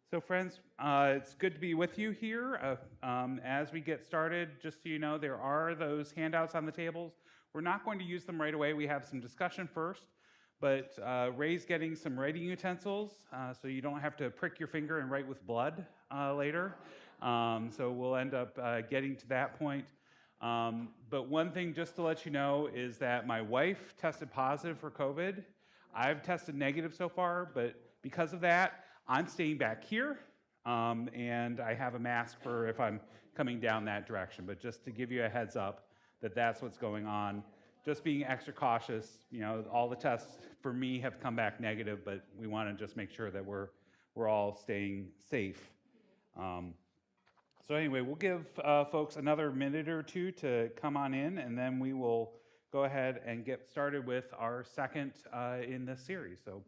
So friends, it's good to be with you here. As we get started, just so you know, there are those handouts on the tables. We're not going to use them right away. We have some discussion first, but Ray's getting some writing utensils, so you don't have to prick your finger and write with blood later. So we'll end up getting to that point. But one thing just to let you know is that my wife tested positive for COVID. I've tested negative so far, but because of that, I'm staying back here, and I have a mask for if I'm coming down that direction. But just to give you a heads up that that's what's going on. Just being extra cautious. You know, all the tests for me have come back negative, but we want to just make sure that we're all staying safe. So anyway, we'll give folks another minute or two to come on in, and then we will go ahead and get started with our second in this series. So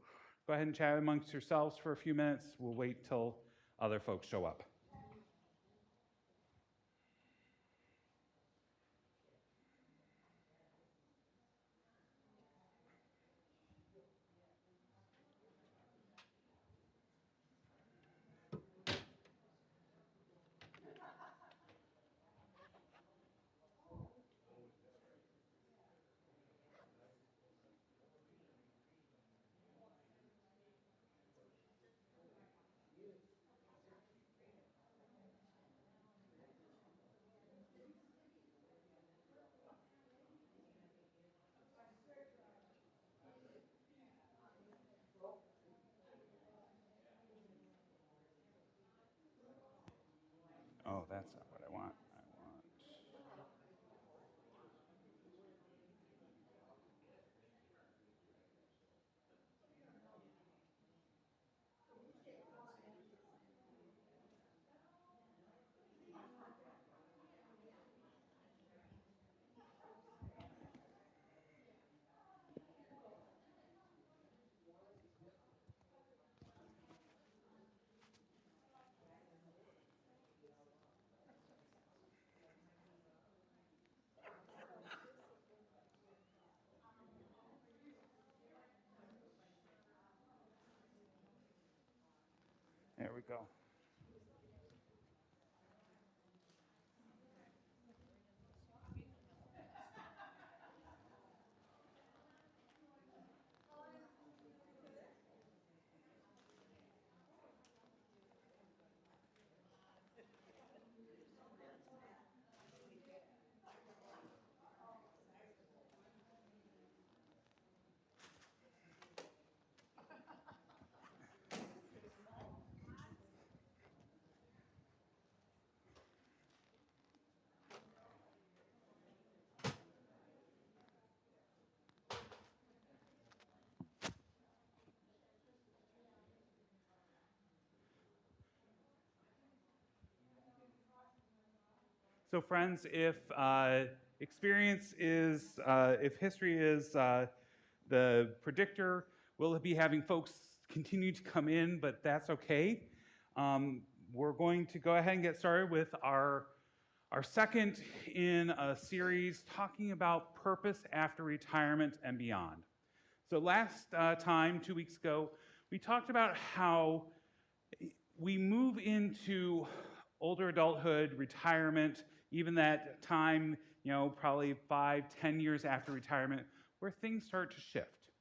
go ahead and chat amongst yourselves for a few minutes. We'll wait till other folks show up. Oh, that's not what I want. I want. There we go. So, friends, if if history is the predictor, we'll be having folks continue to come in, but that's okay. We're going to go ahead and get started with our second in a series talking about purpose after retirement and beyond. So, last time, 2 weeks ago, we talked about how we move into older adulthood, retirement, even that time, probably 5, 10 years after retirement, where things start to shift.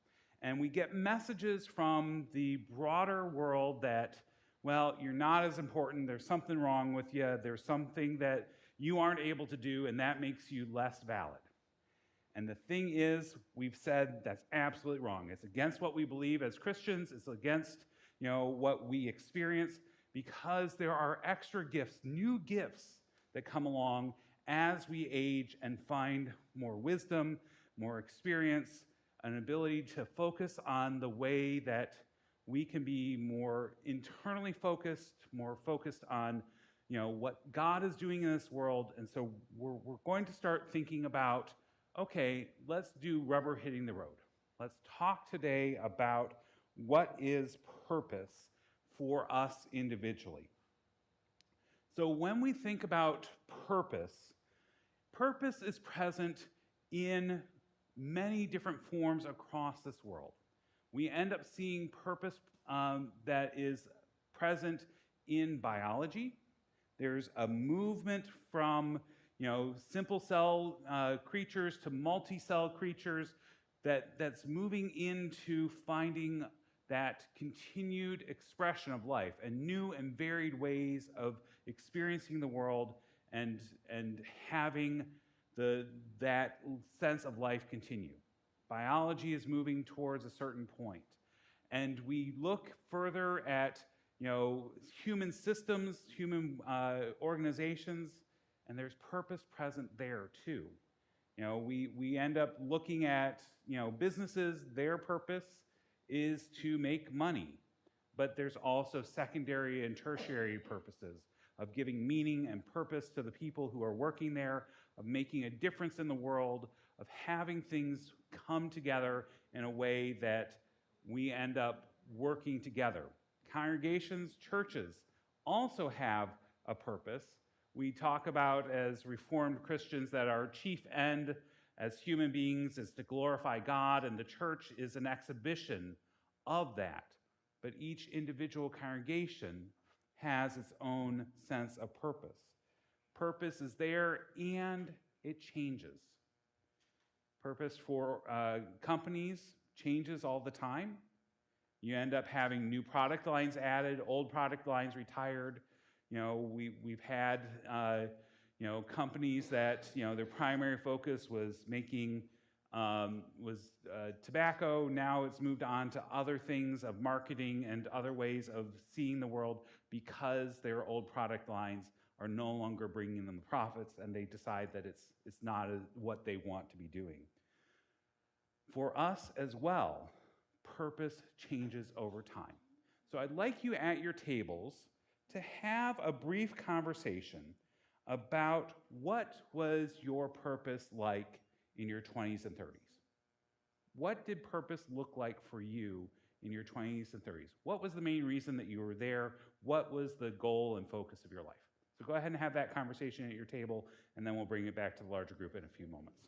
And we get messages from the broader world that, well, you're not as important, there's something wrong with you, there's something that you aren't able to do, and that makes you less valid. And the thing is, we've said that's absolutely wrong. It's against what we believe as Christians. It's against, what we experience, because there are extra gifts, new gifts that come along as we age and find more wisdom, more experience, an ability to focus on the way that we can be more internally focused, more focused on what God is doing in this world. And so we're going to start thinking about, okay, let's do rubber hitting the road. Let's talk today about what is purpose for us individually. So when we think about purpose, purpose is present in many different forms across this world. We end up seeing purpose that is present in biology. There's a movement from simple cell creatures to multi-cell creatures that's moving into finding that continued expression of life and new and varied ways of experiencing the world and having that sense of life continue. Biology is moving towards a certain point. And we look further at human systems, human organizations, and there's purpose present there too. We end up looking at businesses. Their purpose is to make money, but there's also secondary and tertiary purposes of giving meaning and purpose to the people who are working there, of making a difference in the world, of having things come together in a way that we end up working together. Congregations, churches also have a purpose. We talk about as Reformed Christians that our chief end as human beings is to glorify God, and the church is an exhibition of that. But each individual congregation has its own sense of purpose. Purpose is there, and it changes. Purpose for companies changes all the time. You end up having new product lines added, old product lines retired. We've had companies that their primary focus was making tobacco. Now it's moved on to other things of marketing and other ways of seeing the world because their old product lines are no longer bringing them profits, and they decide that it's not what they want to be doing. For us as well, purpose changes over time. So I'd like you at your tables to have a brief conversation about what was your purpose like in your 20s and 30s. What did purpose look like for you in your 20s and 30s? What was the main reason that you were there? What was the goal and focus of your life? So go ahead and have that conversation at your table, and then we'll bring it back to the larger group in a few moments.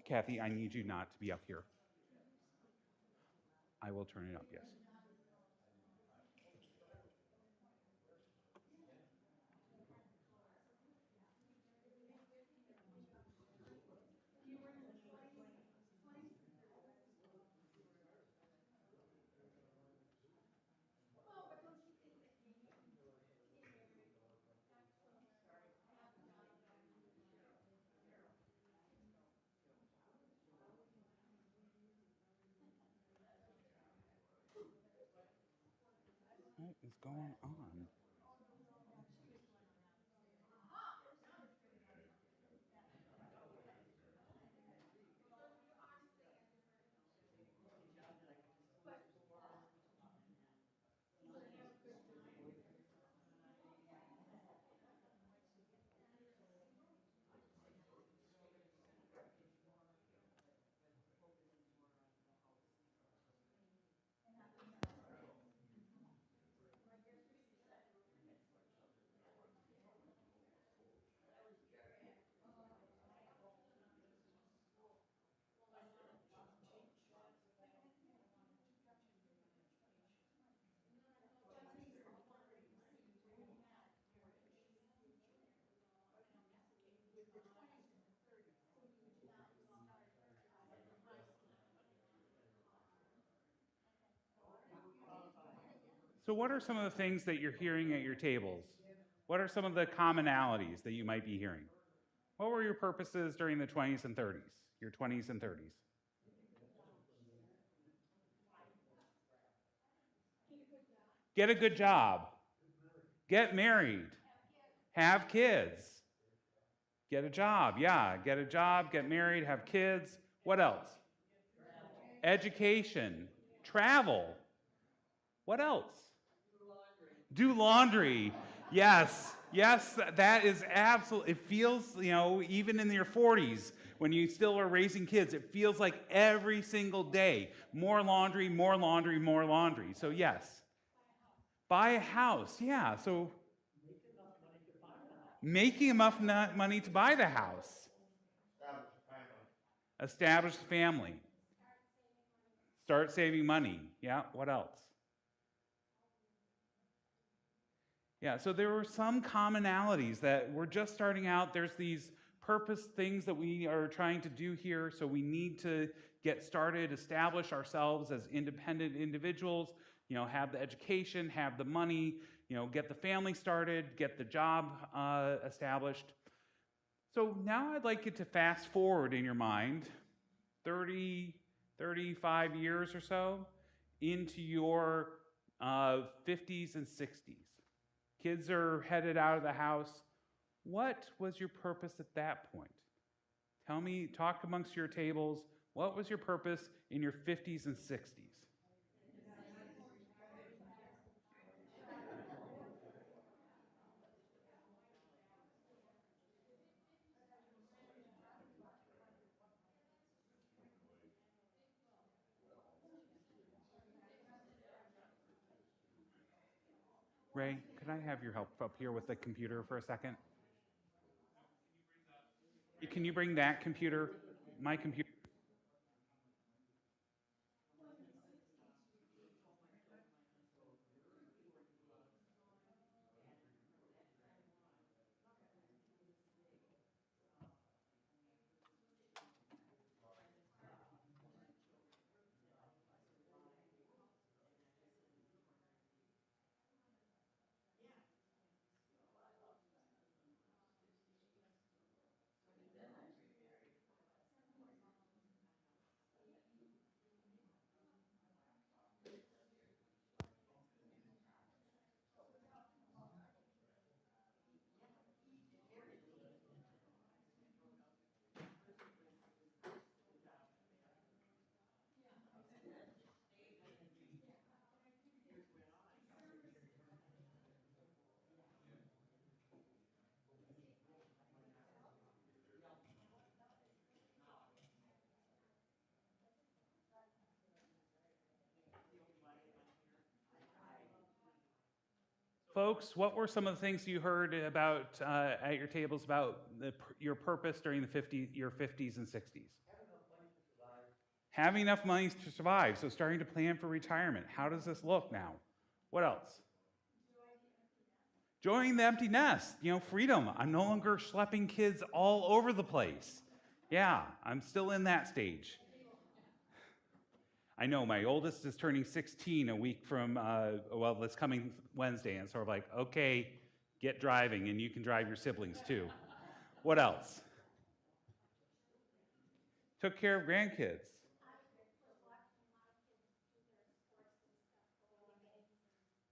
Kathy, I need you not to be up here. I will turn it up, yes. What is going on? So what are some of the things that you're hearing at your tables? What are some of the commonalities that you might be hearing? What were your purposes during the 20s and 30s, your 20s and 30s? Get a good job. Get married. Have kids. Get a job, yeah. Get a job, get married, have kids. What else? Education. Travel. What else? Do laundry. Yes, that is absolutely, it feels, even in your 40s, When you still are raising kids, it feels like every single day, more laundry, more laundry, more laundry. So yes, buy a house. Yeah, so making enough money to buy the house. Establish a family. Start saving money. Yeah, what else? Yeah, so there were some commonalities that we're just starting out. There's these purpose things that we are trying to do here, so we need to get started, establish ourselves as independent individuals, have the education, have the money, get the family started, get the job established. So now I'd like you to fast forward in your mind 30, 35 years or so into your 50s and 60s. Kids are headed out of the house. What was your purpose at that point? Tell me, talk amongst your tables. What was your purpose in your 50s and 60s? Ray, could I have your help up here with the computer for a second? Can you bring that computer, my computer? Folks, what were some of the things you heard about at your tables about your purpose during your 50s and 60s? Having enough money to survive, so starting to plan for retirement. How does this look now? What else? Joining the empty nest, freedom. I'm no longer schlepping kids all over the place. Yeah, I'm still in that stage. I know my oldest is turning 16 a week from, this coming Wednesday, and sort of like, okay, get driving, and you can drive your siblings too. What else? Took care of grandkids.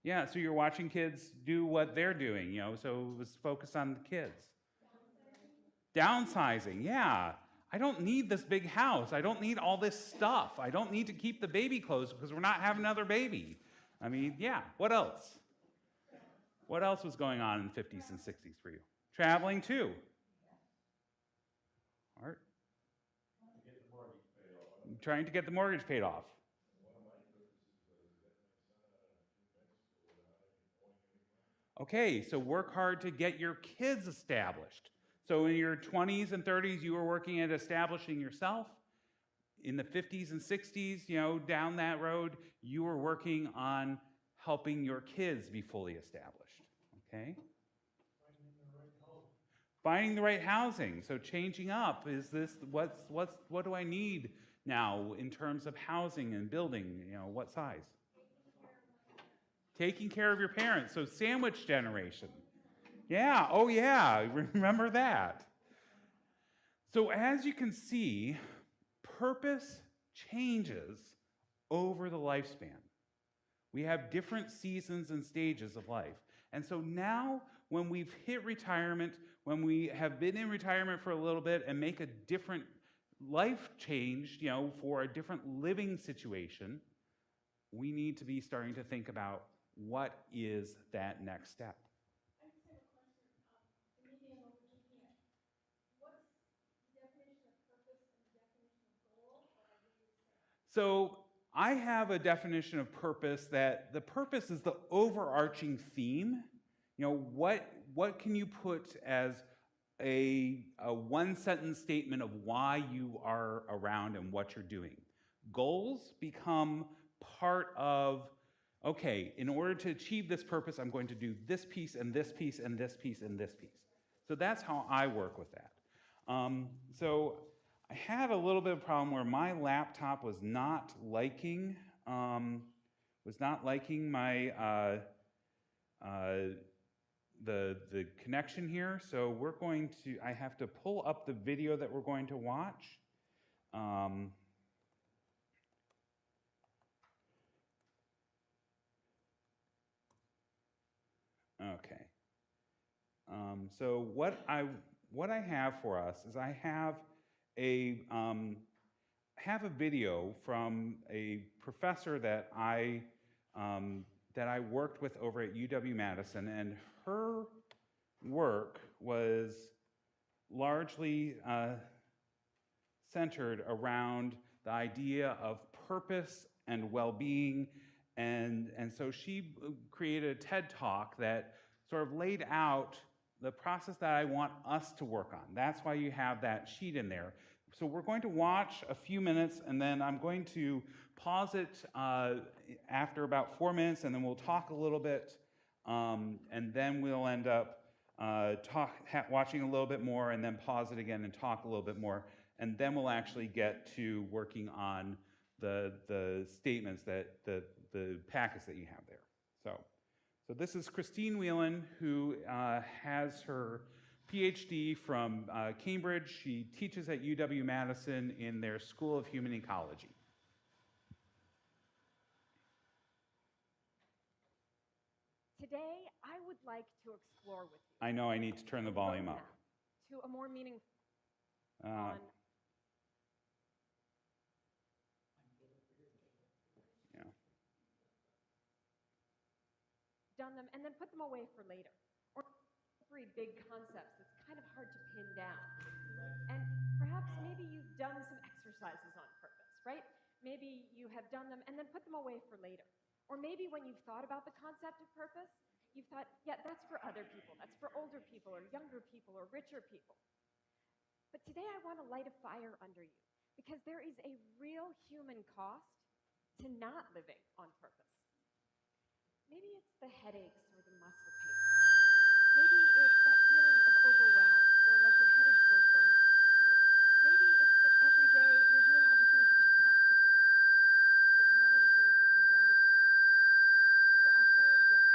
Yeah, so you're watching kids do what they're doing, so it was focused on the kids. Downsizing, yeah. I don't need this big house. I don't need all this stuff. I don't need to keep the baby clothes because we're not having another baby. I mean, yeah, what else? What else was going on in the 50s and 60s for you? Traveling too. Art? Trying to get the mortgage paid off. Okay, so work hard to get your kids established. So in your 20s and 30s, you were working at establishing yourself. In the 50s and 60s, down that road, you were working on helping your kids be fully established. Okay? Finding the right housing. So changing up. Is this what do I need now in terms of housing and building? What size? Taking care of your parents. So sandwich generation. Yeah, oh yeah, remember that. So as you can see, purpose changes over the lifespan. We have different seasons and stages of life. And so now, when we've hit retirement, when we have been in retirement for a little bit and make a different life change, for a different living situation, we need to be starting to think about what is that next step. So I have a definition of purpose that the purpose is the overarching theme. What can you put as a one-sentence statement of why you are around and what you're doing? Goals become part of, okay, in order to achieve this purpose, I'm going to do this piece and this piece and this piece and this piece. So that's how I work with that. So I had a little bit of a problem where my laptop was not liking my the connection here. So I have to pull up the video that we're going to watch. Okay. So what I have for us is I have a video from a professor that I worked with over at UW-Madison, and her work was largely centered around the idea of purpose and well-being, and so she created a TED Talk that sort of laid out the process that I want us to work on. That's why you have that sheet in there. So we're going to watch a few minutes, and then I'm going to pause it after about 4 minutes, and then we'll talk a little bit, and then we'll end up watching a little bit more, and then pause it again and talk a little bit more, and then we'll actually get to working on the statements that the packets that you have there. So this is Christine Whelan, who has her PhD from Cambridge. She teaches at UW-Madison in their School of Human Ecology. Today, I would like to explore with you. I know I need to turn the volume up. To a more meaningful done them and then put them away for later. Or three big concepts that's kind of hard to pin down. And perhaps maybe you've done some exercises on purpose, right? Maybe you have done them and then put them away for later. Or maybe when you've thought about the concept of purpose, you've thought, yeah, that's for other people. That's for older people or younger people or richer people. But today I want to light a fire under you because there is a real human cost to not living on purpose. Maybe it's the headaches or the muscle pain. Maybe it's that feeling of overwhelm or like you're headed toward burnout. Maybe it's that every day you're doing all the things that you have to do, but none of the things that you want to do. So I'll say it again.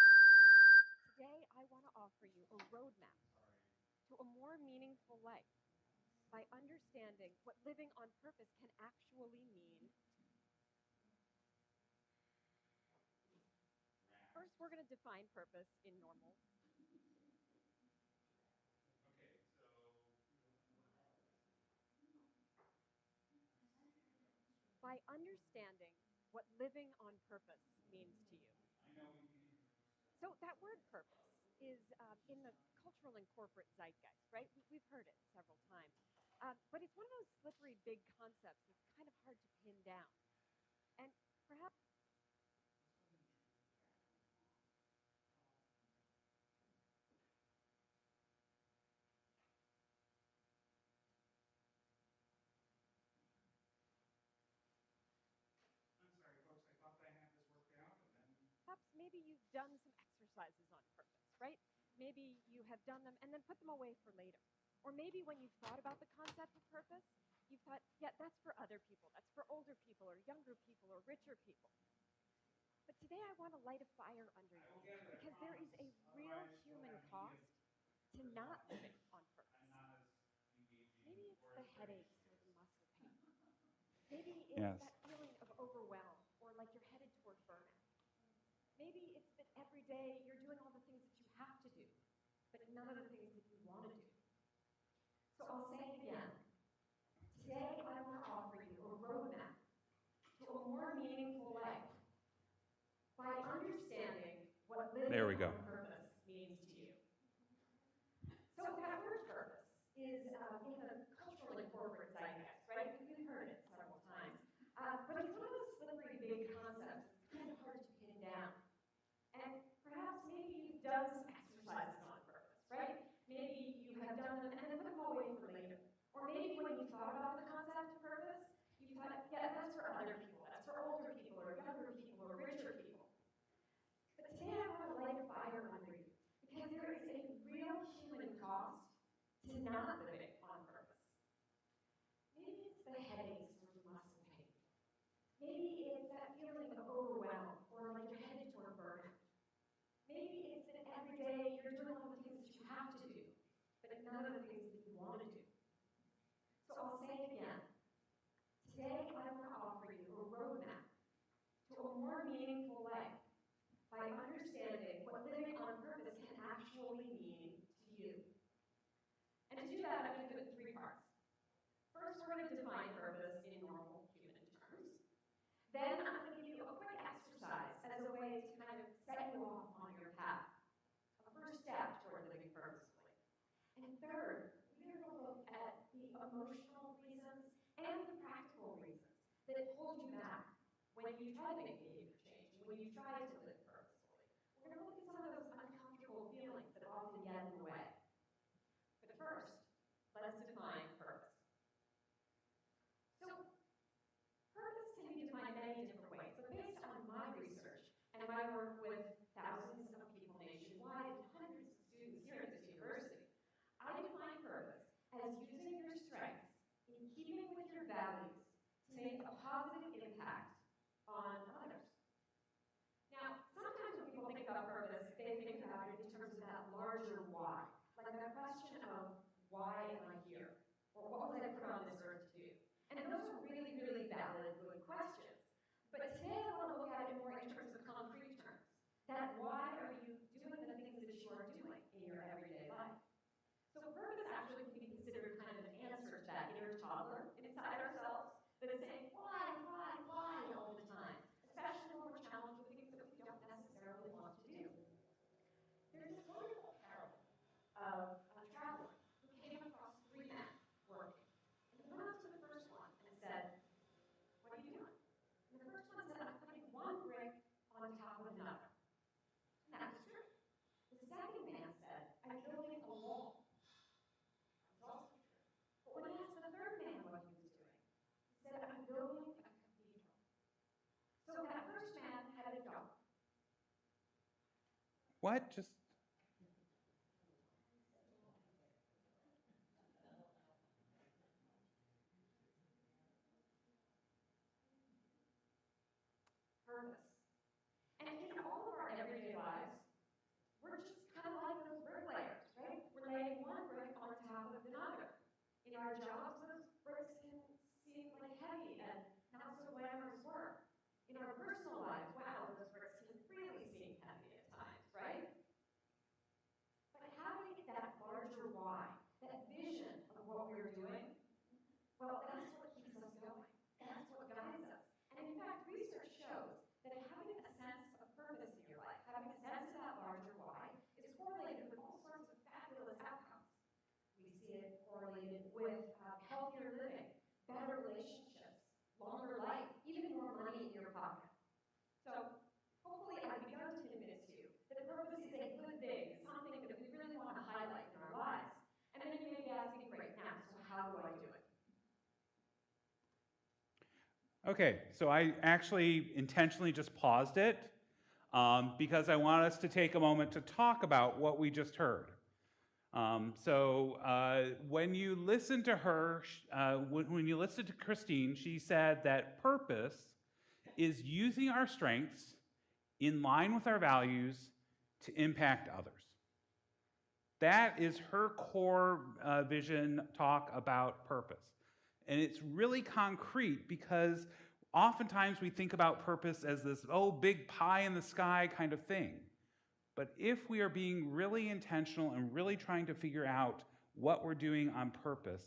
Today I want to offer you a roadmap to a more meaningful life by understanding what living on purpose can actually mean. First, we're going to define purpose in normal. By understanding what living on purpose means to you. So that word purpose is in the cultural and corporate zeitgeist, right? We've heard it several times. But it's one of those slippery big concepts that's kind of hard to pin down. And perhaps maybe you've done some exercises on purpose, right? Maybe you have done them and then put them away for later. Or maybe when you've thought about the concept of purpose, you've thought, yeah, that's for other people. That's for older people or younger people or richer people. But today I want to light a fire under you because there is a real human cost to not living on purpose. Maybe it's the headaches or the muscle pain. Maybe it's that feeling of overwhelm or like you're headed toward burnout. Maybe it's that every day you're doing all the things that you have to do, but none of the things that you want to do. So I'll say it again. Today I want to offer you a roadmap to a more meaningful life by understanding what living on purpose means to you. So that word purpose is in the cultural and corporate zeitgeist, right? We've heard it several times. But it's one of not living on purpose. Maybe it's the headaches or the muscle pain. Maybe it's that feeling of overwhelm or like you're headed toward burnout. Maybe it's that every day you're doing all the things that you have to do, but none of the things that you want to do. So I'll say it again. Today I want to offer you a roadmap to a more meaningful life by understanding what living on purpose can actually mean to you. And to do that, I'm going to do it in 3 parts. First, we're going to define purpose in normal human terms. Then I'm going to give you a quick exercise as a way to kind of set you off on your path, a first step toward living purposefully. And third, we're going to look at the emotional reasons and the practical reasons that hold you back when you try to make behavior change, when you try to live purposefully. We're going to look at some of those uncomfortable feelings that often get in the way. But first, let's define purpose. So, purpose can be defined many different ways, but based on my research and my work with thousands of people nationwide and hundreds of students here at this university, I define purpose as using your strengths in keeping with your values to make a positive impact on others. Now, sometimes when people think about purpose, they think about it in terms of that larger why, like that question of why am I here? Or what was I put on this earth to do? And those are really, really valid, good questions. But today I want to look at it more in terms of concrete terms. That why are you doing the things that you are doing in your everyday life? So purpose actually can be considered kind of an answer to that inner toddler inside ourselves that is saying, why all the time, especially when we're challenged with things that we don't necessarily want to do. There's this wonderful parable of a traveler who came across 3 men working. And he went up to the first one and said, what are you doing? And the first one said, I'm putting one brick on top of another. And that was true. The second man said, I'm building a wall. That was also true. But when he asked the third man what he was doing, he said, I'm building a cathedral. So that first man had a dog. What? Just Purpose. And in all of our everyday lives, we're just kind of like those bricklayers, right? We're laying one brick on top of another. In our jobs, those bricks can seem like heavy and not so glamorous work. In our personal lives, wow, those bricks can really seem heavy at times, right? But having that larger why, that vision of what we're doing, well, that's what keeps us going. That's what guides us. And in fact, research shows that having a sense of purpose in your life, having a sense of that larger why, is correlated with all sorts of fabulous outcomes. We see it correlated with healthier living, better relationships, longer life, even more money in your pocket. So, hopefully I've begun to convince you that purpose is a good thing, something that we really want to highlight in our lives. And then you may be asking, great, now, so how do I do it? okay, so I actually intentionally just paused it because I want us to take a moment to talk about what we just heard. When you listen to her, when you listen to Christine, she said that purpose is using our strengths in line with our values to impact others. That is her core vision talk about purpose. And it's really concrete because oftentimes we think about purpose as this, big pie in the sky kind of thing. But if we are being really intentional and really trying to figure out what we're doing on purpose,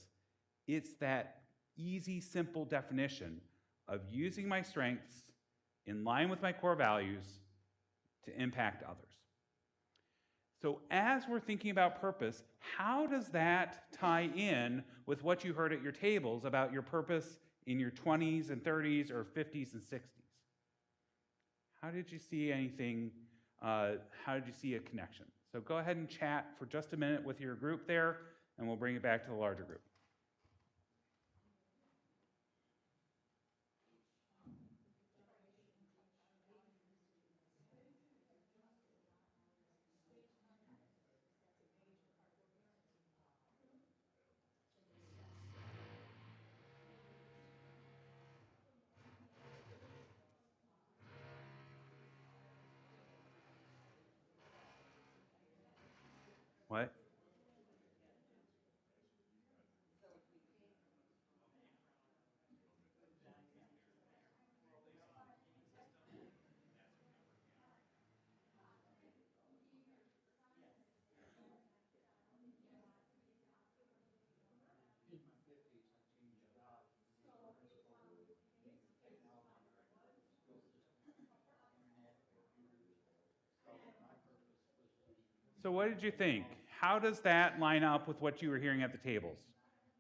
it's that easy, simple definition of using my strengths in line with my core values to impact others. So as we're thinking about purpose, how does that tie in with what you heard at your tables about your purpose in your 20s and 30s or 50s and 60s? How did you see anything? How did you see a connection? So go ahead and chat for just a minute with your group there, and we'll bring it back to the larger group. What? So what did you think? How does that line up with what you were hearing at the tables?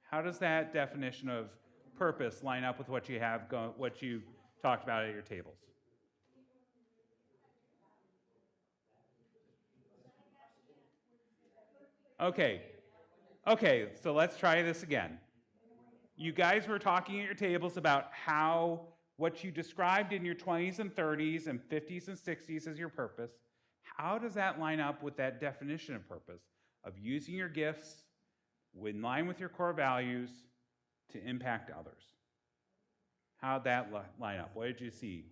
How does that definition of purpose line up with what you have what you talked about at your tables? Okay. Okay, so let's try this again. You guys were talking at your tables about how what you described in your 20s and 30s and 50s and 60s as your purpose, how does that line up with that definition of purpose of using your gifts in line with your core values to impact others? How'd that line up? What did you see?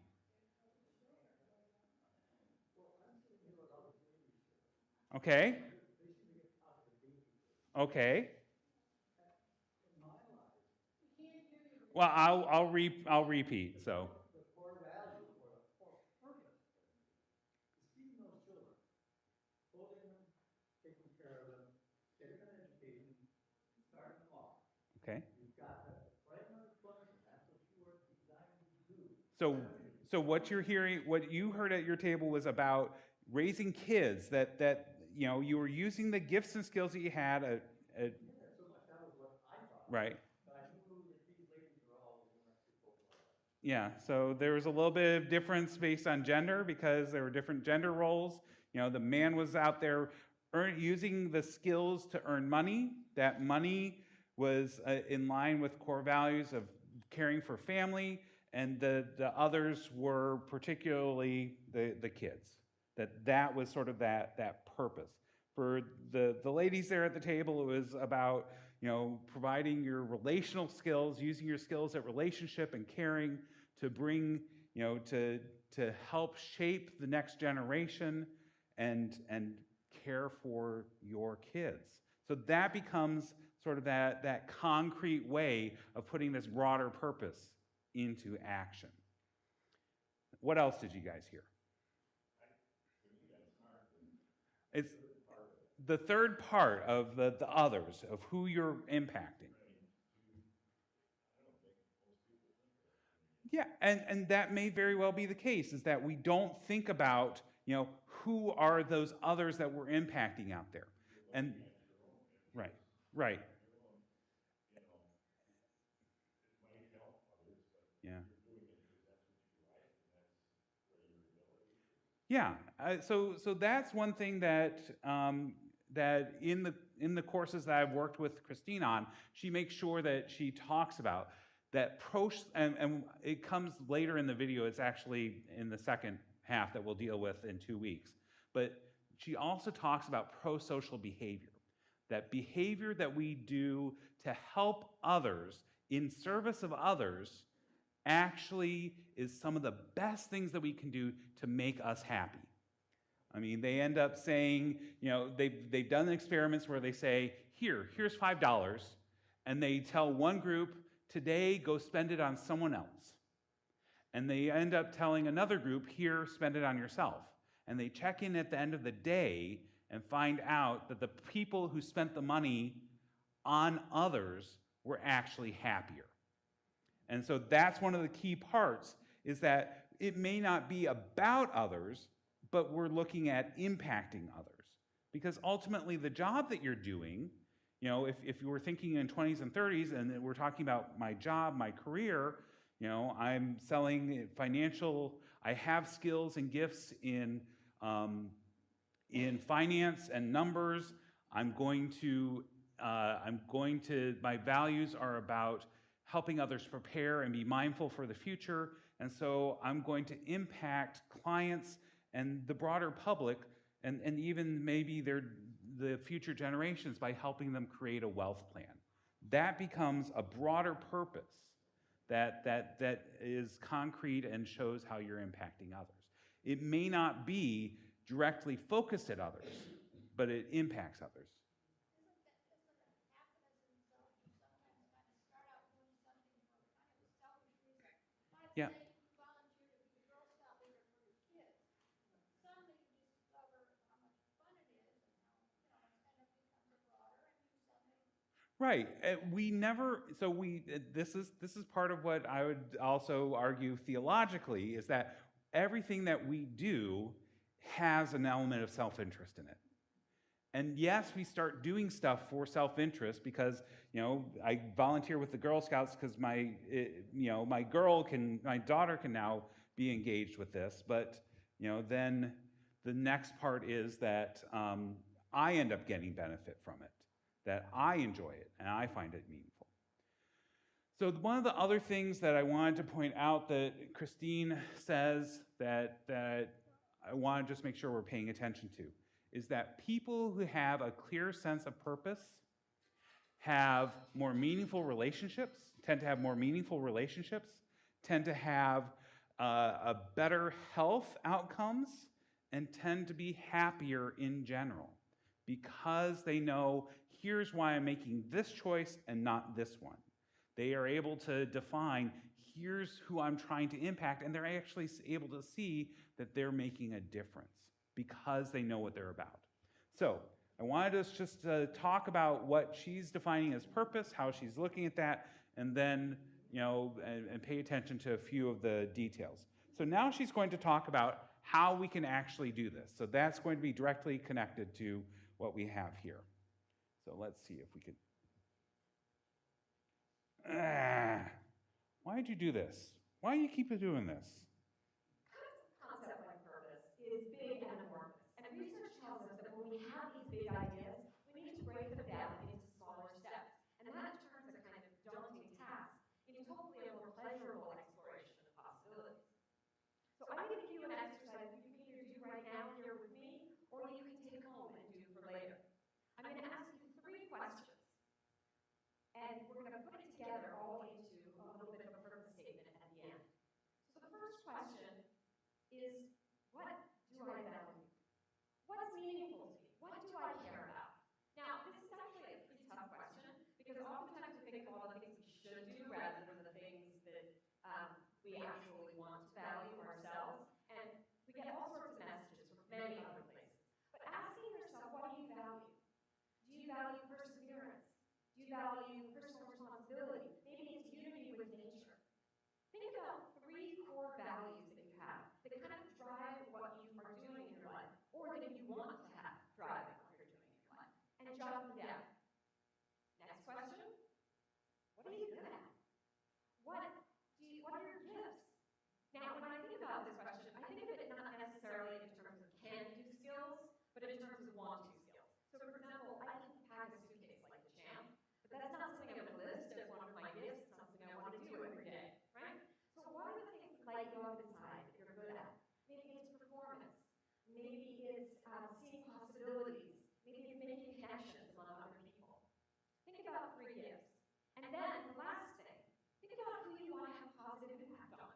Okay. Okay. Well, I'll repeat. So. Okay. So, so what you're hearing, what you heard at your table was about raising kids. That you know you were using the gifts and skills that you had. Right. Yeah. So there was a little bit of difference based on gender because there were different gender roles. You know, the man was out there using the skills to earn money. That money was in line with core values of caring for family, and the others were particularly the kids. That was sort of that purpose. For the ladies there at the table, it was about, you know, providing your relational skills, using your skills at relationship and caring to bring, you know, to help shape the next generation and care for your kids. So that becomes sort of that concrete way of putting this broader purpose into action. What else did you guys hear? It's the third part of the others, of who you're impacting. Yeah, and that may very well be the case, is that we don't think about, you know, who are those others that we're impacting out there. And right, right. Yeah. Yeah. So that's one thing that that in the courses that I've worked with Christine on, she makes sure that she talks about that and it comes later in the video. It's actually in the second half that we'll deal with in 2 weeks. But she also talks about pro-social behavior, that behavior that we do to help others in service of others actually is some of the best things that we can do to make us happy. I mean, they end up saying, you know, they've done experiments where they say, here's $5, and they tell one group, today, go spend it on someone else. And they end up telling another group, here, spend it on yourself. And they check in at the end of the day and find out that the people who spent the money on others were actually happier. And so that's one of the key parts, is that it may not be about others, but we're looking at impacting others. Because ultimately the job that you're doing, you know, if you were thinking in 20s and 30s, and we're talking about my job, my career, you know, I'm selling I have skills and gifts in finance and numbers. My values are about helping others prepare and be mindful for the future. And so I'm going to impact clients and the broader public and even maybe the future generations by helping them create a wealth plan. That becomes a broader purpose that is concrete and shows how you're impacting others. It may not be directly focused at others, but it impacts others. Yeah. Right. We never. So we. This is part of what I would also argue theologically is that everything that we do has an element of self-interest in it. And yes, we start doing stuff for self-interest because I volunteer with the Girl Scouts because my daughter can now be engaged with this. But then the next part is that I end up getting benefit from it, that I enjoy it and I find it meaningful. So one of the other things that I wanted to point out that Christine says that I want to just make sure we're paying attention to is that people who have a clear sense of purpose have more meaningful relationships, tend to have more meaningful relationships, tend to have a better health outcomes, and tend to be happier in general because they know, here's why I'm making this choice and not this one. They are able to define, here's who I'm trying to impact, and they're actually able to see that they're making a difference because they know what they're about. So I wanted us just to talk about what she's defining as purpose, how she's looking at that, and then and pay attention to a few of the details. So now she's going to talk about how we can actually do this. So that's going to be directly connected to what we have here. So let's see if we could. Why did you do this? Why do you keep doing this? Concept like purpose is big and amorphous. And research tells us that when we have these big ideas, we need to break them down into smaller steps. And that turns a kind of daunting task into hopefully a more pleasurable exploration of possibilities. So I'm going to give you an exercise you can either do right now here with me, or you can take home and do for later. I'm going to ask you 3 questions. And we're going to put it together all into a little bit of a purpose statement at the end. So the first question is, what do I value? What's meaningful to me? What do I care about? Now, this is actually a pretty tough question because oftentimes we think of all the things we should do rather than the things that we actually want to value ourselves. And we get all sorts of messages from many other places. But asking yourself, what do you value? Do you value perseverance? Do you value personal responsibility? Maybe it's unity with nature. Think about 3 core values that you have that kind of drive what you are doing in your life, or that you want to have driving what you're doing in your life, and jot them down. Next question, what are you good at? What are your gifts? Now, when I think about this question, I think of it not necessarily in terms of can-do skills, but in terms of want-to skills. So, for example, I can pack a suitcase like the champ, but that's not something I'm going to list as one of my gifts. It's not something I want to do every day, right? So what are the things that light you up inside that you're good at? Maybe it's performance. Maybe it's seeing possibilities. Maybe it's making connections among other people. Think about 3 gifts. And then the last thing, think about who you want to have positive impact on.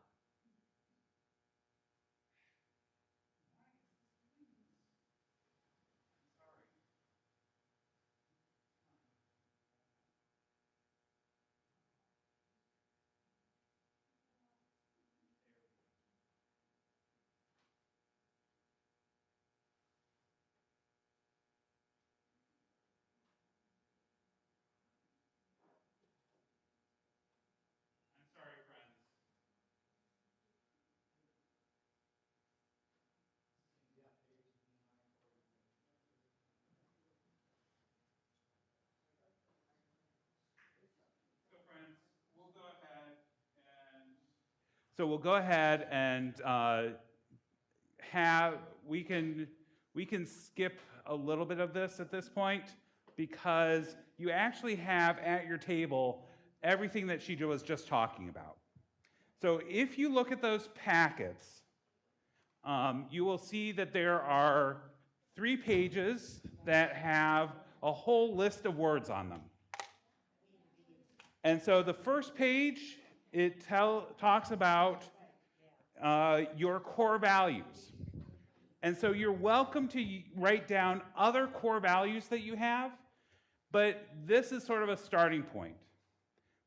I'm sorry, friends. So we'll go ahead and we can skip a little bit of this at this point because you actually have at your table everything that she was just talking about. So if you look at those packets, you will see that there are 3 pages that have a whole list of words on them. And so the first page, it talks about your core values. And so you're welcome to write down other core values that you have, but this is sort of a starting point.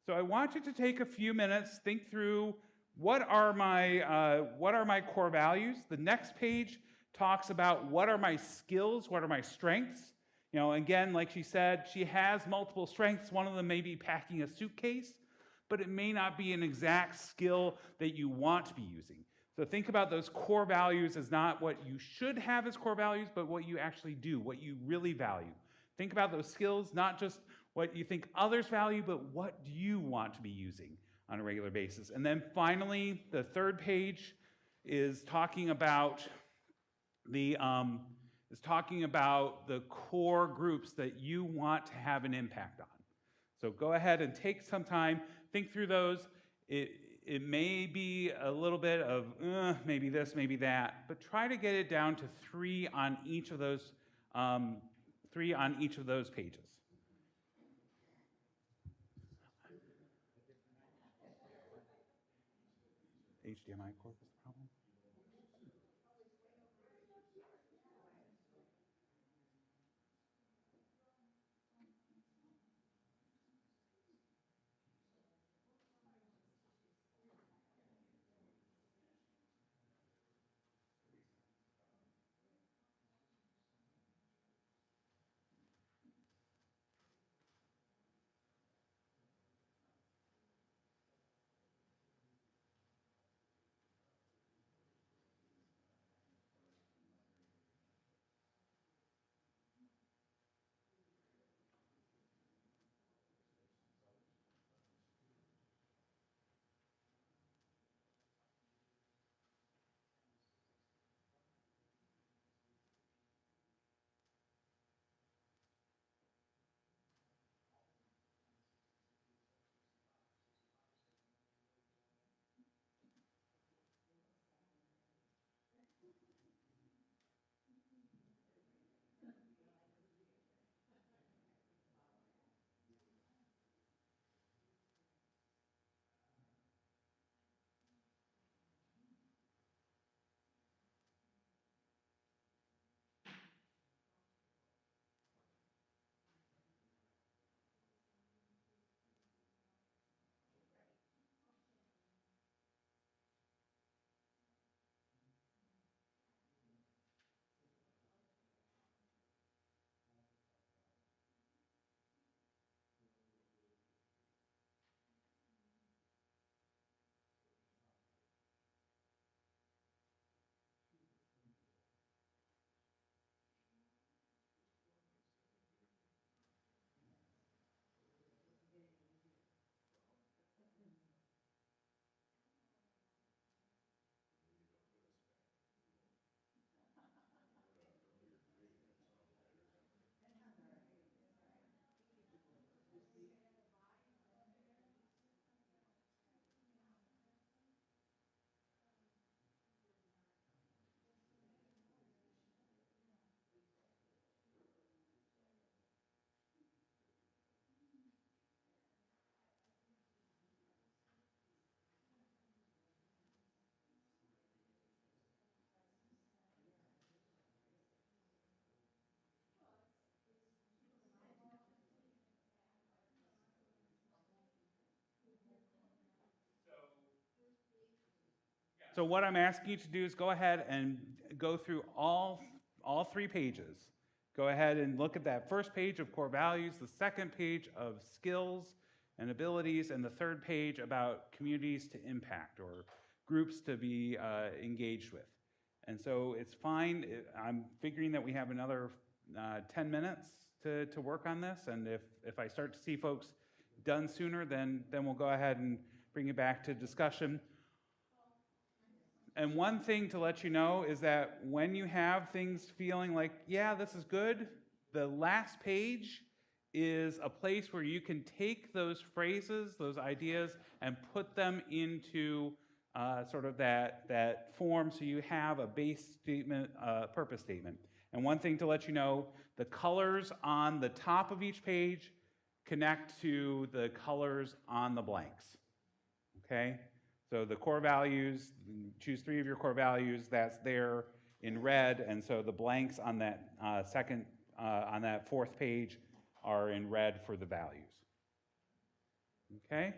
So I want you to take a few minutes, think through what are my core values. The next page talks about what are my skills, what are my strengths. You know, again, like she said, she has multiple strengths. One of them may be packing a suitcase, but it may not be an exact skill that you want to be using. So think about those core values as not what you should have as core values, but what you actually do, what you really value. Think about those skills, not just what you think others value, but what do you want to be using on a regular basis. And then finally, the third page is talking about the core groups that you want to have an impact on. So go ahead and take some time, think through those. It may be a little bit of maybe this, maybe that, but try to get it down to 3 on each of those pages. HDMI cord was the problem? So what I'm asking you to do is go ahead and go through all 3 pages. Go ahead and look at that first page of core values, the second page of skills and abilities, and the third page about communities to impact or groups to be engaged with. And so it's fine. I'm figuring that we have another 10 minutes to work on this, and if I start to see folks done sooner, then we'll go ahead and bring it back to discussion. And one thing to let you know is that when you have things feeling like, yeah, this is good, the last page is a place where you can take those phrases, those ideas, and put them into sort of that form so you have a base statement, purpose statement. And one thing to let you know, the colors on the top of each page connect to the colors on the blanks, okay? So the core values, choose 3 of your core values, that's there. in red, and so the blanks on that on that fourth page are in red for the values. Okay?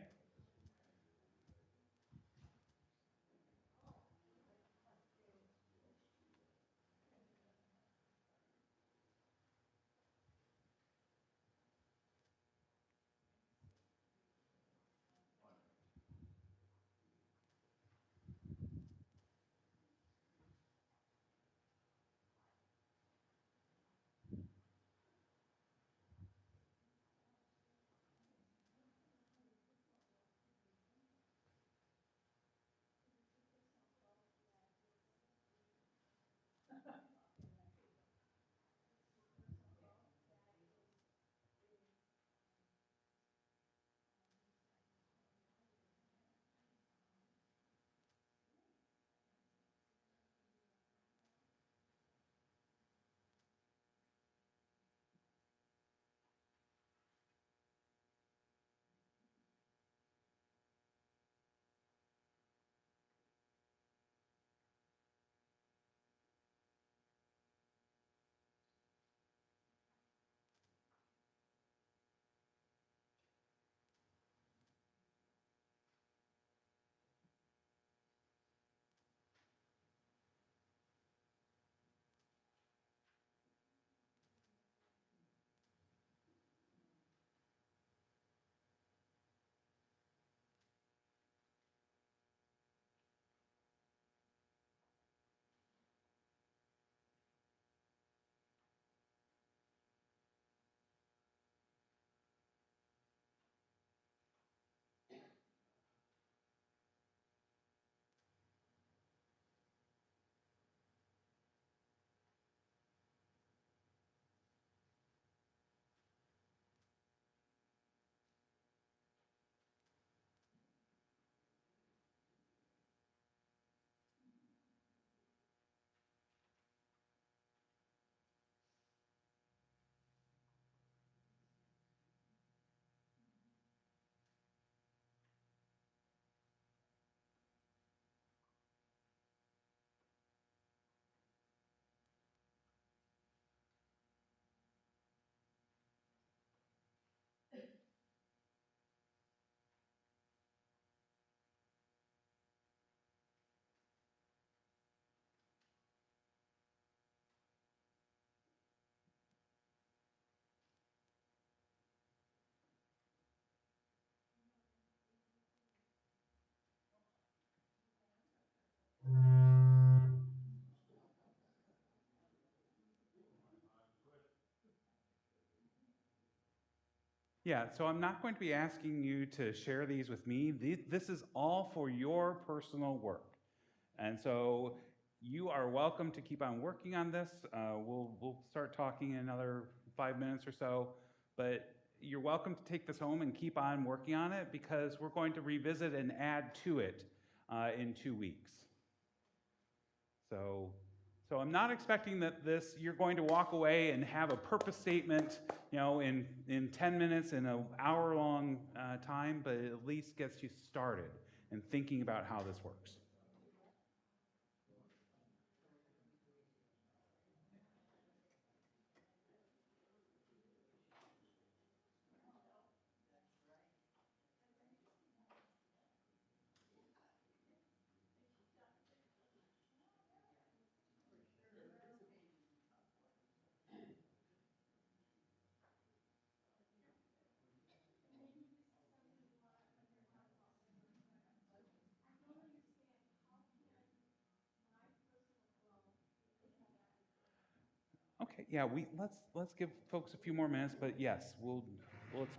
Yeah, so I'm not going to be asking you to share these with me. This is all for your personal work. And so you are welcome to keep on working on this. We'll start talking in another 5 minutes or so, but you're welcome to take this home and keep on working on it because we're going to revisit and add to it in 2 weeks. So I'm not expecting that you're going to walk away and have a purpose statement, in 10 minutes, in an hour-long time, but it at least gets you started in thinking about how this works. Okay, yeah, let's give folks a few more minutes, but yes, let's.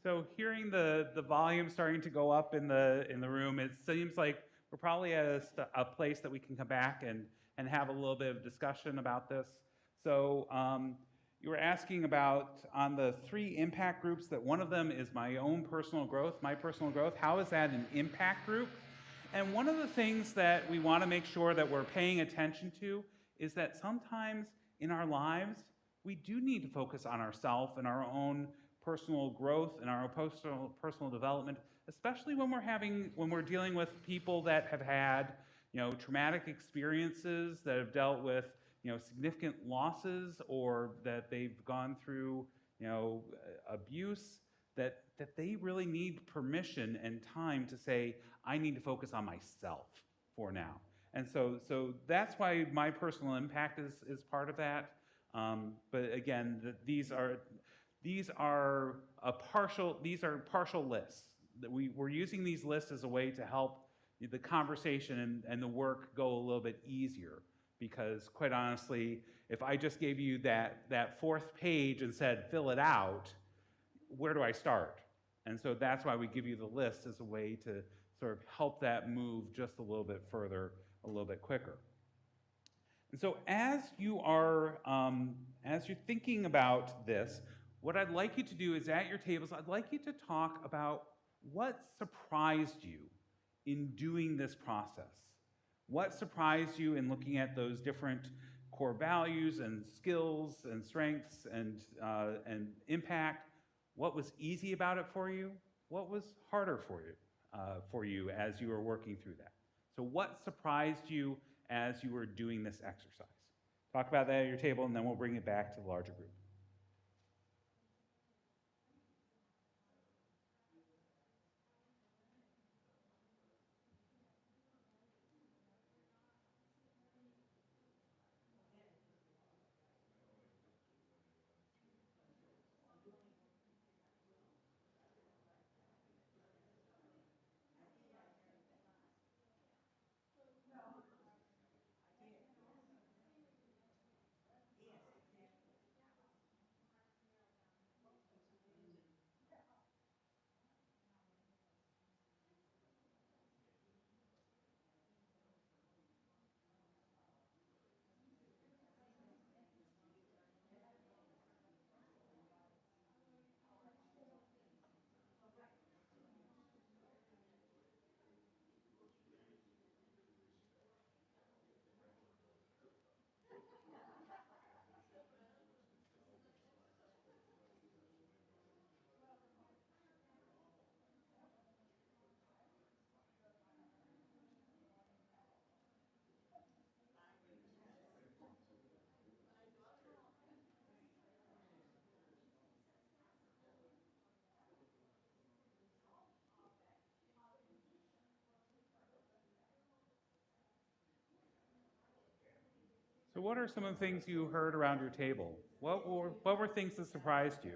So hearing the volume starting to go up in the room, it seems like we're probably at a place that we can come back and have a little bit of discussion about this. So you were asking about on the 3 impact groups that one of them is my own personal growth, my personal growth. How is that an impact group? And one of the things that we want to make sure that we're paying attention to is that sometimes in our lives, we do need to focus on ourselves and our own personal growth and our personal development, especially when we're dealing with people that have had, traumatic experiences, that have dealt with, significant losses, or that they've gone through, abuse, that they really need permission and time to say, I need to focus on myself for now. And so that's why my personal impact is part of that. But again, these are partial lists. That we're using these lists as a way to help the conversation and the work go a little bit easier. Because quite honestly, if I just gave you that 4th page and said, fill it out, where do I start? And so that's why we give you the list as a way to sort of help that move just a little bit further, a little bit quicker. And so as you're thinking about this, what I'd like you to do is at your tables, I'd like you to talk about what surprised you in doing this process. What surprised you in looking at those different core values and skills and strengths and impact? What was easy about it for you? What was harder for you as you were working through that? So what surprised you as you were doing this exercise? Talk about that at your table, and then we'll bring it back to the larger group. So what are some of the things you heard around your table? What were things that surprised you?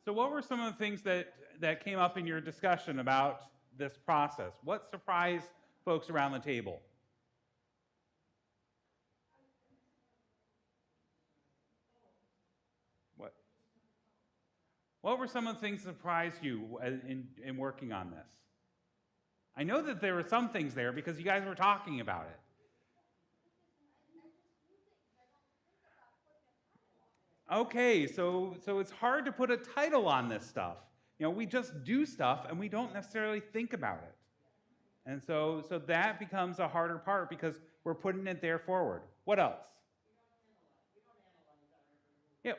So what were some of the things that came up in your discussion about this process? What surprised folks around the table? What? What were some of the things that surprised you in working on this? I know that there were some things there because you guys were talking about it. Okay, so it's hard to put a title on this stuff. We just do stuff and we don't necessarily think about it. And so that becomes a harder part because we're putting it there forward. What else? Yeah,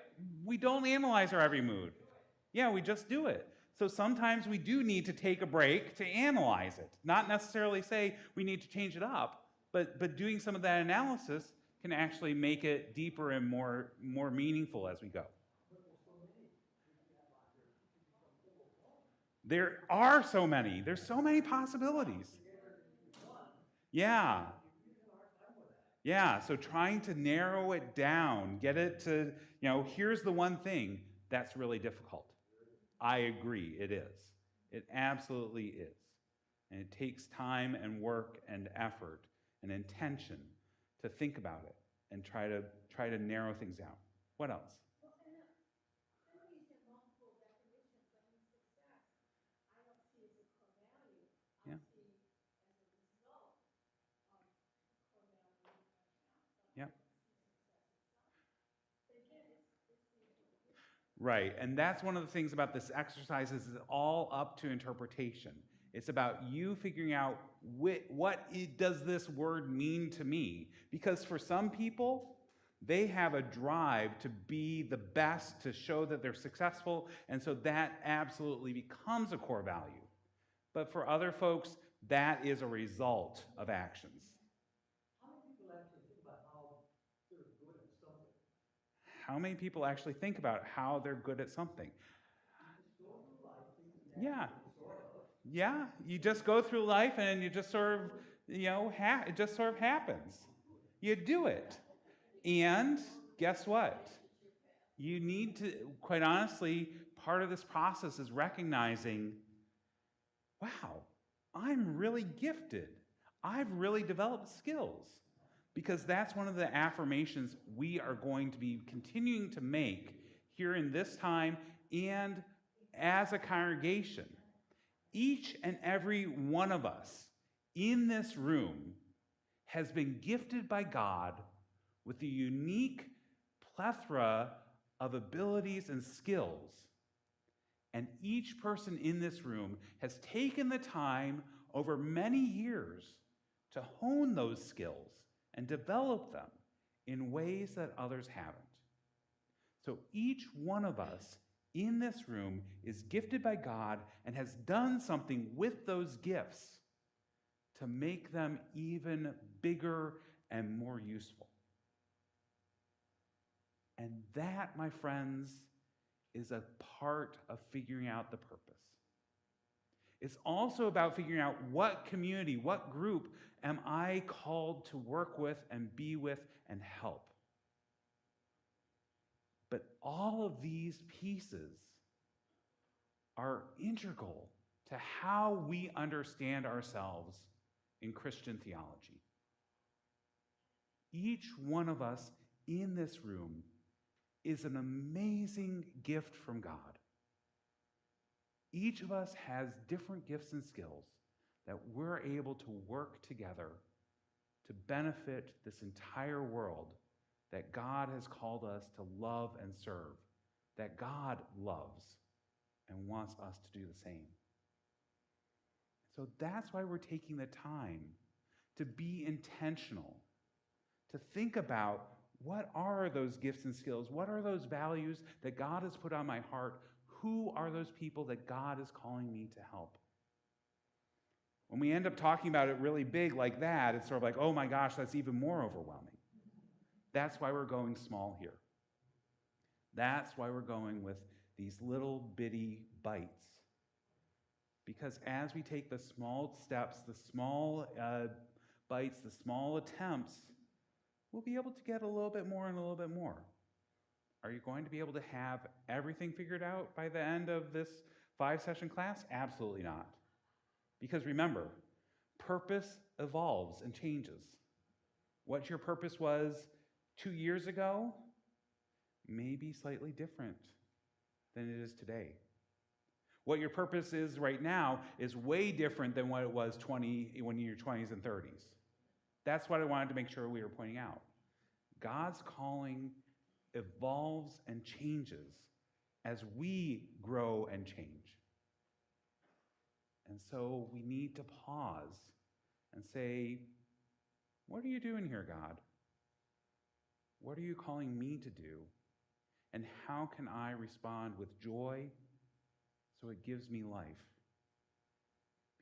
we don't analyze our every mood. Yeah, we just do it. So sometimes we do need to take a break to analyze it. Not necessarily say we need to change it up, but doing some of that analysis can actually make it deeper and more meaningful as we go. There are so many. There's so many possibilities. Yeah. Yeah, so trying to narrow it down, get it to, here's the one thing that's really difficult. I agree, it is. It absolutely is. And it takes time and work and effort and intention to think about it and try to narrow things down. What else? Yeah. Yeah. Right, and that's one of the things about this exercise is it's all up to interpretation. It's about you figuring out does this word mean to me? Because for some people, they have a drive to be the best, to show that they're successful, and so that absolutely becomes a core value. But for other folks, that is a result of actions. How many people actually think about how they're good at something? Yeah. Yeah, you just go through life and you just sort of, it just sort of happens. You do it. And guess what? You need to, quite honestly, part of this process is recognizing, wow, I'm really gifted. I've really developed skills. Because that's one of the affirmations we are going to be continuing to make here in this time and as a congregation. Each and every one of us in this room has been gifted by God with a unique plethora of abilities and skills. And each person in this room has taken the time over many years to hone those skills and develop them in ways that others haven't. So each one of us in this room is gifted by God and has done something with those gifts to make them even bigger and more useful. And that, my friends, is a part of figuring out the purpose. It's also about figuring out what community, what group am I called to work with and be with and help. But all of these pieces are integral to how we understand ourselves in Christian theology. Each one of us in this room is an amazing gift from God. Each of us has different gifts and skills that we're able to work together to benefit this entire world that God has called us to love and serve, that God loves and wants us to do the same. So that's why we're taking the time to be intentional, to think about what are those gifts and skills, what are those values that God has put on my heart, who are those people that God is calling me to help. When we end up talking about it really big like that, it's sort of like, oh my gosh, that's even more overwhelming. That's why we're going small here. That's why we're going with these little bitty bites. Because as we take the small steps, the small bites, the small attempts, we'll be able to get a little bit more and a little bit more. Are you going to be able to have everything figured out by the end of this 5-session class? Absolutely not. Because remember, purpose evolves and changes. What your purpose was 2 years ago may be slightly different than it is today. What your purpose is right now is way different than what it was when you're in your 20s and 30s. That's what I wanted to make sure we were pointing out. God's calling evolves and changes as we grow and change. And so we need to pause and say, what are you doing here, God? What are you calling me to do? And how can I respond with joy so it gives me life?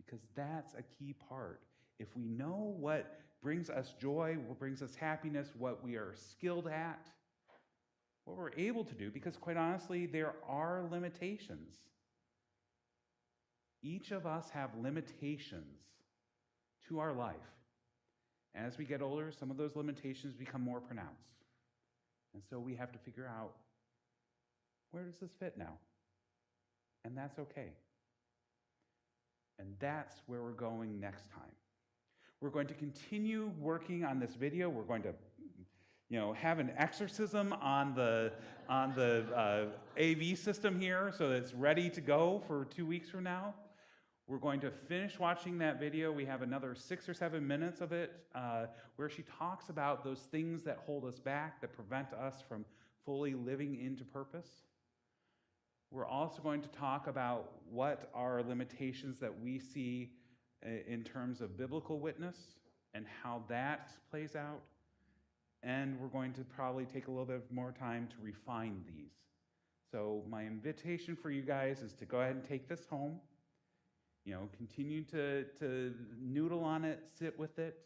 Because that's a key part. If we know what brings us joy, what brings us happiness, what we are skilled at, what we're able to do, because quite honestly, there are limitations. Each of us have limitations to our life. As we get older, some of those limitations become more pronounced. And so we have to figure out, where does this fit now? And that's okay. And that's where we're going next time. We're going to continue working on this video. We're going to have an exorcism on the AV system here so that it's ready to go for 2 weeks from now. We're going to finish watching that video. We have another 6 or 7 minutes of it where she talks about those things that hold us back, that prevent us from fully living into purpose. We're also going to talk about what are limitations that we see in terms of biblical witness and how that plays out. And we're going to probably take a little bit more time to refine these. So my invitation for you guys is to go ahead and take this home. Continue to noodle on it, sit with it.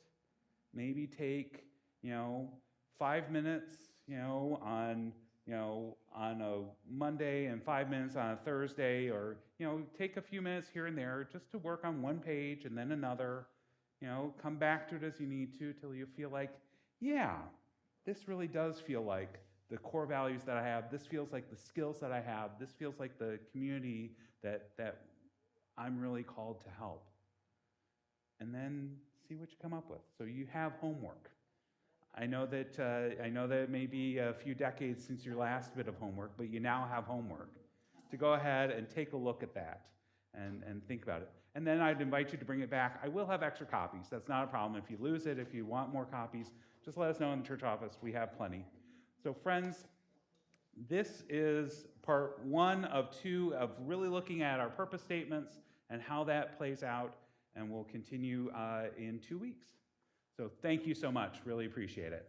Maybe take 5 minutes on a Monday and 5 minutes on a Thursday, or take a few minutes here and there just to work on one page and then another. Come back to it as you need to till you feel like, yeah, this really does feel like the core values that I have. This feels like the skills that I have. This feels like the community that I'm really called to help. And then see what you come up with. So you have homework. I know that it may be a few decades since your last bit of homework, but you now have homework to go ahead and take a look at that and think about it. And then I'd invite you to bring it back. I will have extra copies. That's not a problem. If you lose it, if you want more copies, just let us know in the church office. We have plenty. So friends, this is part 1 of 2 of really looking at our purpose statements and how that plays out, and we'll continue in 2 weeks. So thank you so much. Really appreciate it.